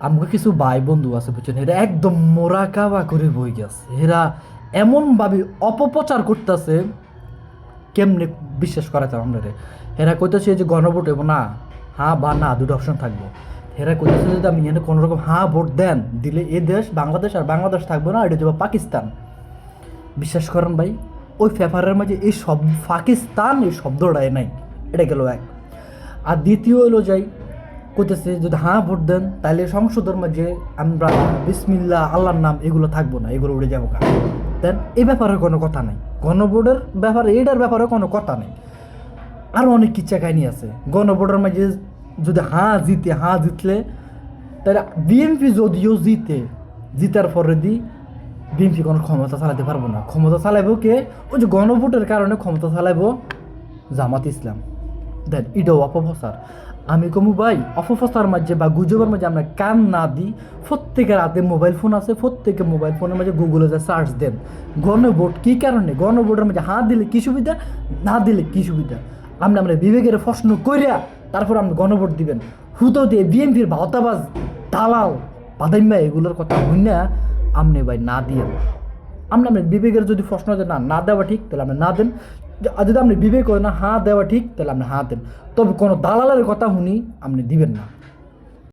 আমাকে কিছু ভাই বন্ধু আছে বুঝছেন, এরা একদম মোরা কাবা করে বই গেছে। এরা এমনভাবে অপপ্রচার করতেছে, কেমনে বিশ্বাস করা যায় আমাদের। এরা কইতেছে যে গণভোট হইব না, হ্যাঁ বা না দুটো অপশন থাকবো। এরা কইতেছে যদি আমি এখানে কোনো রকম হ্যাঁ ভোট দেন দিলে এ দেশ বাংলাদেশ আর বাংলাদেশ থাকবো না, এটা যাবো পাকিস্তান। বিশ্বাস করেন ভাই, ওই পেপারের মাঝে এই সব পাকিস্তান এই শব্দটাই নাই। এটা গেল এক। আর দ্বিতীয় হলো যাই কইতেছে যদি হ্যাঁ ভোট দেন তাহলে সংসদের মাঝে আমরা বিসমিল্লাহ আল্লাহর নাম এগুলো থাকবো না, এগুলো উড়ে যাবো। দেন এই ব্যাপারে কোনো কথা নাই। গণভোটের ব্যাপারে এইটার ব্যাপারে কোনো কথা নেই। আরও অনেক কিচ্ছা কাহিনী আছে গণভোটের মাঝে। যদি হ্যাঁ জিতলে তাহলে বিএনপি যদিও জিতার পরে বিএনপি কোনো ক্ষমতা চালাতে পারবো না। ক্ষমতা চালাইবো কে? ওই যে গণভোটের কারণে ক্ষমতা চালাইবো জামাত ইসলাম। দেন এটাও অপপ্রচার। আমি কমু ভাই, অপপ্রচার মাঝে বা গুজবের মাঝে আমরা কান না দিই। প্রত্যেকের হাতে মোবাইল ফোন আছে, প্রত্যেকে মোবাইল ফোনের মাঝে গুগলে যা সার্চ দেন গণভোট কী কারণে, গণভোটের মাঝে হ্যাঁ দিলে কী সুবিধা, না দিলে কী সুবিধা। আমরা বিবেকের প্রশ্ন কইরা তারপর আপনি গণভোট দিবেন। হুতো দিয়ে বিএনপির ভাওতাবাজ দালাল বাদাইম্যা এগুলোর কথা হই না আপনি ভাই না দিয়ে। আমরা বিবেকের যদি প্রশ্ন যে না না দেওয়া ঠিক তাহলে আপনি না দেন। আর যদি আপনি বিবেক হয় না হ্যাঁ দেওয়া ঠিক তাহলে আপনি হ্যাঁ দেন। তবে কোনো দালালের কথা শুনি আপনি দিবেন না।